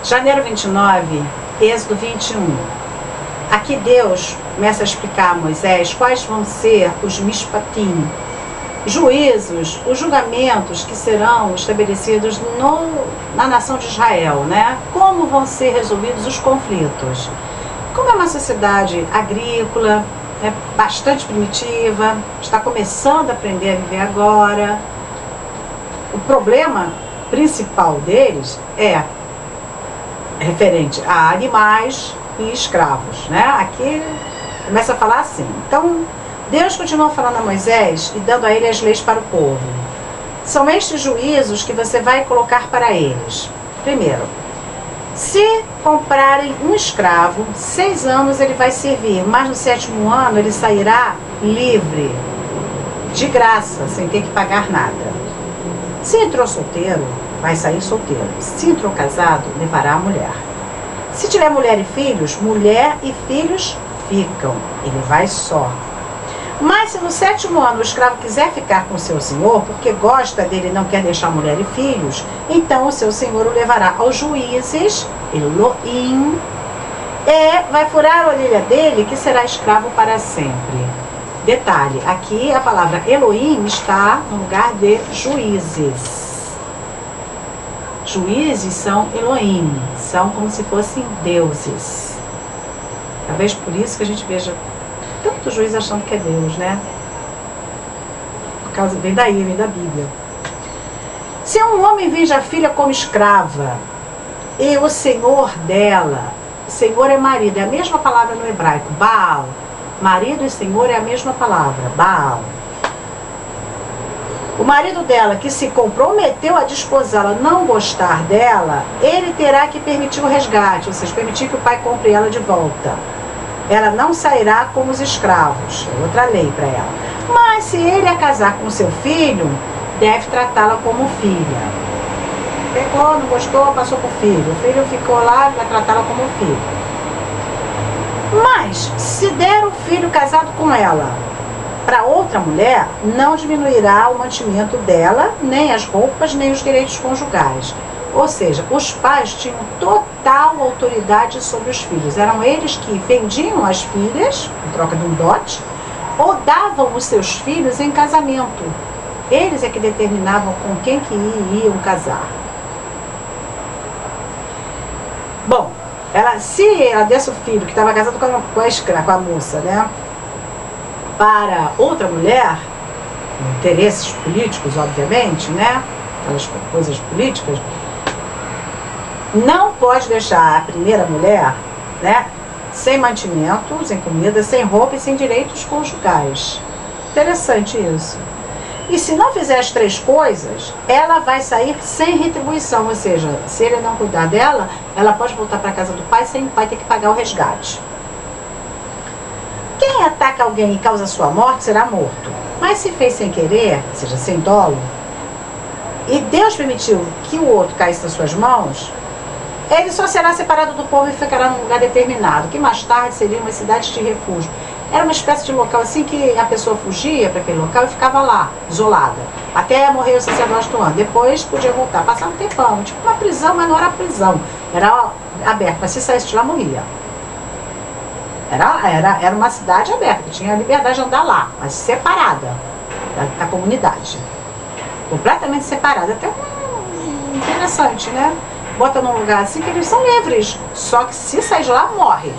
Janeiro 29, Êxodo 21. Aqui Deus começa a explicar a Moisés quais vão ser os mishpatim, juízos, os julgamentos que serão estabelecidos na nação de Israel, né? Como vão ser resolvidos os conflitos. Como é uma sociedade agrícola, bastante primitiva, está começando a aprender a viver agora, o problema principal deles é referente a animais e escravos, né? Aqui começa a falar assim. Então, Deus continua falando a Moisés e dando a ele as leis para o povo. São estes juízos que você vai colocar para eles. Primeiro, se comprarem um escravo, 6 anos ele vai servir, mas no 7º ano ele sairá livre, de graça, sem ter que pagar nada. Se entrou solteiro, vai sair solteiro. Se entrou casado, levará a mulher. Se tiver mulher e filhos ficam. Ele vai só. Mas se no 7º ano o escravo quiser ficar com seu senhor, porque gosta dele e não quer deixar mulher e filhos, então o seu senhor o levará aos juízes, Elohim, e vai furar a orelha dele, que será escravo para sempre. Detalhe, aqui a palavra Elohim está no lugar de juízes. Juízes são Elohim, são como se fossem deuses. Talvez por isso que a gente veja tanto juiz achando que é Deus, né? Por causa, vem daí, vem da Bíblia. Se um homem vende a filha como escrava, e o senhor dela, senhor é marido, é a mesma palavra no hebraico, Baal. Marido e senhor é a mesma palavra, Baal. O marido dela, que se comprometeu a desposá-la, não gostar dela, ele terá que permitir o resgate, ou seja, permitir que o pai compre ela de volta. Ela não sairá como os escravos, é outra lei para ela. Mas se ele a casar com seu filho, deve tratá-la como filha. Pegou, não gostou, passou para o filho. O filho ficou lá, vai tratá-la como filho. Mas, se der o filho casado com ela para outra mulher, não diminuirá o mantimento dela, nem as roupas, nem os direitos conjugais. Ou seja, os pais tinham total autoridade sobre os filhos. Eram eles que vendiam as filhas, em troca de um dote, ou davam os seus filhos em casamento. Eles é que determinavam com quem que iam casar. Bom, se ela desse o filho, que estava casado com a moça, né, para outra mulher, interesses políticos, obviamente, né, aquelas coisas políticas, não pode deixar a primeira mulher, né, sem mantimento, sem comida, sem roupa e sem direitos conjugais. Interessante isso. E se não fizer as 3 coisas, ela vai sair sem retribuição, ou seja, se ele não cuidar dela, ela pode voltar para a casa do pai sem o pai ter que pagar o resgate. Quem ataca alguém e causa sua morte será morto. Mas se fez sem querer, ou seja, sem dolo, e Deus permitiu que o outro caísse nas suas mãos, ele só será separado do povo e ficará num lugar determinado, que mais tarde seria uma cidade de refúgio. Era uma espécie de local assim que a pessoa fugia para aquele local e ficava lá, isolada, até morrer o sacerdote do ano. Depois podia voltar, passar um tempão, tipo uma prisão, mas não era prisão, era aberto, mas se saísse de lá, morria. Era uma cidade aberta, tinha a liberdade de andar lá, mas separada da comunidade. Completamente separada, até interessante, né? Bota num lugar assim que eles são livres, só que se sair de lá, morre.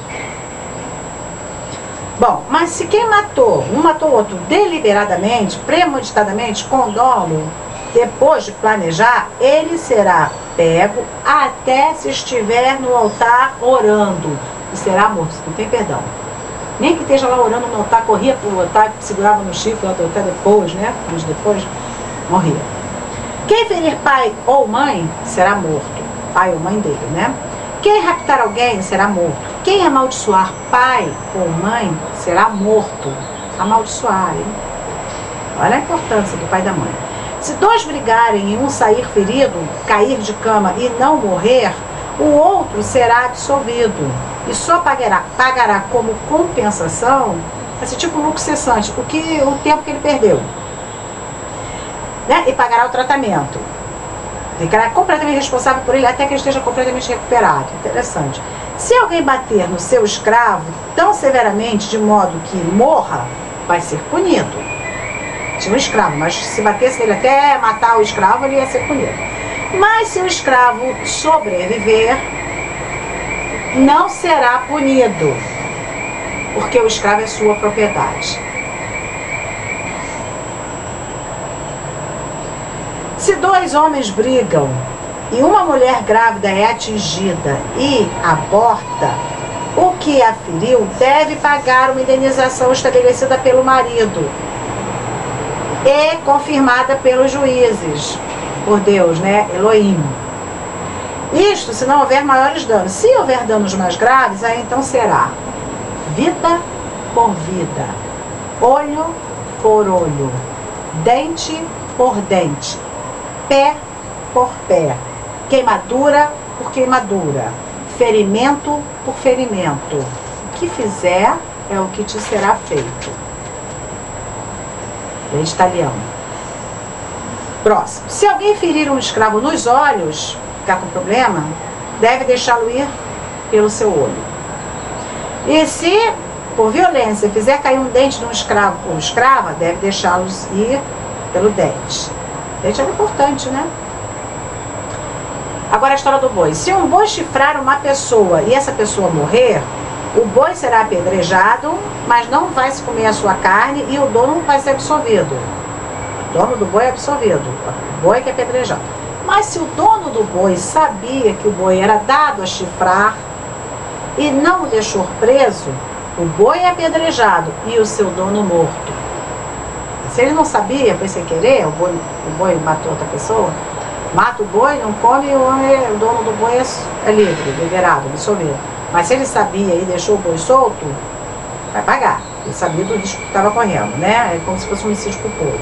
Bom, mas se quem matou, um matou o outro deliberadamente, premeditadamente, com dolo, depois de planejar, ele será pego até se estiver no altar orando. E será morto, não tem perdão. Nem que esteja lá orando no altar, corria para o altar, segurava no chifre, até depois, né? Anos depois, morria. Quem ferir pai ou mãe será morto. Pai ou mãe dele, né? Quem raptar alguém será morto. Quem amaldiçoar pai ou mãe será morto. Amaldiçoar, hein? Olha a importância do pai e da mãe. Se 2 brigarem e um sair ferido, cair de cama e não morrer, o outro será absolvido e só pagará como compensação, esse tipo lucro cessante, o tempo que ele perdeu, né? E pagará o tratamento. Ficará completamente responsável por ele até que ele esteja completamente recuperado. Interessante. Se alguém bater no seu escravo tão severamente de modo que morra, vai ser punido. Tinha um escravo, mas se batesse nele até matar o escravo, ele ia ser punido. Mas se o escravo sobreviver, não será punido, porque o escravo é sua propriedade. Se dois homens brigam e uma mulher grávida é atingida e aborta, o que a feriu deve pagar uma indenização estabelecida pelo marido e confirmada pelos juízes, por Deus, né? Elohim. Isto se não houver maiores danos. Se houver danos mais graves, aí então será vida por vida, olho por olho, dente por dente, pé por pé, queimadura por queimadura, ferimento por ferimento. O que fizer é o que te será feito. Vegetariano. Próximo. Se alguém ferir um escravo nos olhos, ficar com problema, deve deixá-lo ir pelo seu olho. E se, por violência, fizer cair um dente de um escravo ou escrava, deve deixá-los ir pelo dente. Dente é importante, né? Agora a história do boi. Se um boi chifrar uma pessoa e essa pessoa morrer, o boi será apedrejado, mas não vai se comer a sua carne e o dono vai ser absolvido. O dono do boi é absolvido. O boi que é apedrejado. Mas se o dono do boi sabia que o boi era dado a chifrar e não o deixou preso, o boi é apedrejado e o seu dono morto. Se ele não sabia, foi sem querer, o boi matou outra pessoa, mata o boi, não come, o dono do boi é livre, liberado, absolvido. Mas se ele sabia e deixou o boi solto, vai pagar. Ele sabia do risco que estava correndo, né? É como se fosse um homicídio culposo.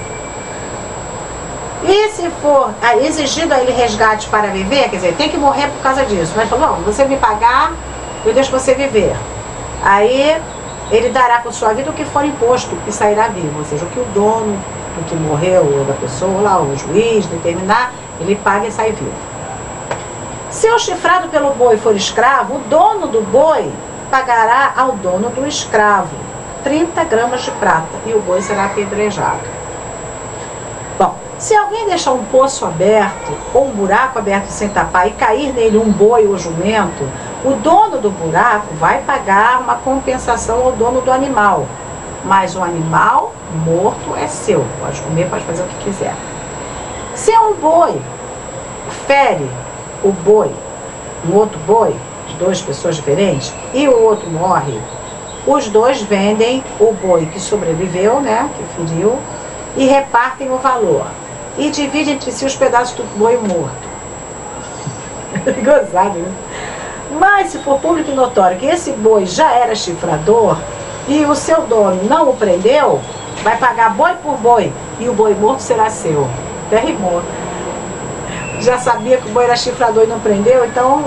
E se for exigido a ele resgate para viver, quer dizer, tem que morrer por causa disso. Mas falou, não, você me pagar, eu deixo você viver. Aí ele dará por sua vida o que for imposto e sairá vivo. Ou seja, o que o dono, o que morreu, ou da pessoa lá, o juiz determinar, ele paga e sai vivo. Se o chifrado pelo boi for escravo, o dono do boi pagará ao dono do escravo 30 gramas de prata e o boi será apedrejado. Bom, se alguém deixar um poço aberto ou um buraco aberto sem tapar e cair nele um boi ou jumento, o dono do buraco vai pagar uma compensação ao dono do animal. Mas o animal morto é seu, pode comer, pode fazer o que quiser. Se um boi fere o boi, um outro boi, de duas pessoas diferentes, e o outro morre, os dois vendem o boi que sobreviveu, né, que feriu, e repartem o valor. E dividem entre si os pedaços do boi morto. Gozado, né? Mas se for público e notório que esse boi já era chifrador e o seu dono não o prendeu, vai pagar boi por boi e o boi morto será seu. Até rimou. Já sabia que o boi era chifrador e não prendeu, então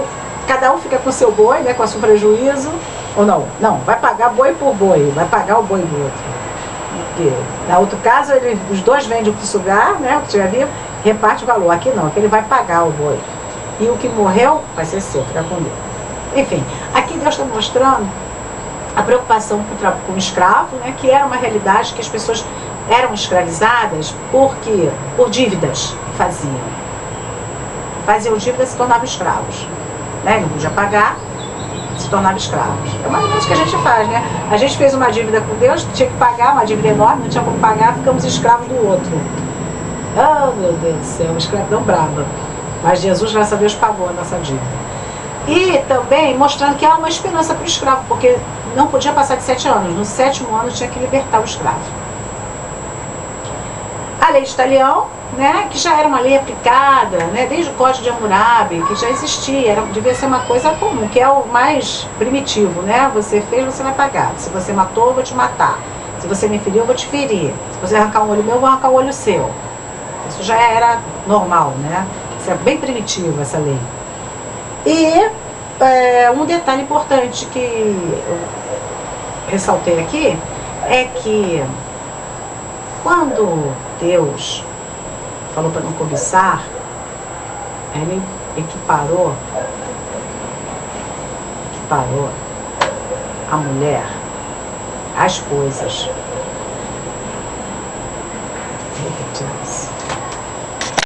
cada um fica com o seu boi, né, com o seu prejuízo, ou não? Não, vai pagar boi por boi, vai pagar o boi do outro. Porque, na outro caso, os dois vendem o que sugar, né, o que tiver vivo, reparte o valor. Aqui não, aqui ele vai pagar o boi. E o que morreu vai ser seu, fica com Deus. Enfim, aqui Deus está mostrando a preocupação com o escravo, né, que era uma realidade que as pessoas eram escravizadas por dívidas que faziam. Faziam dívidas e se tornavam escravos. Né? Não podia pagar, se tornavam escravos. É uma coisa que a gente faz, né? A gente fez uma dívida com Deus, tinha que pagar, uma dívida enorme, não tinha como pagar, ficamos escravos do outro. Oh, meu Deus do céu, uma escravidão brava. Mas Jesus, graças a Deus, pagou a nossa dívida. E também mostrando que há uma esperança para o escravo, porque não podia passar de 7 anos. No 7º ano tinha que libertar o escravo. A lei de Talião, né, que já era uma lei aplicada, né, desde o Código de Hammurabi, que já existia, devia ser uma coisa comum, que é o mais primitivo, né? Você fez, você vai pagar. Se você matou, eu vou te matar. Se você me feriu, eu vou te ferir. Se você arrancar um olho meu, eu vou arrancar o olho seu. Isso já era normal, né? Isso é bem primitivo, essa lei. E um detalhe importante que eu ressaltei aqui é que quando Deus falou para não cobiçar, Ele equiparou a mulher às coisas. Look at this.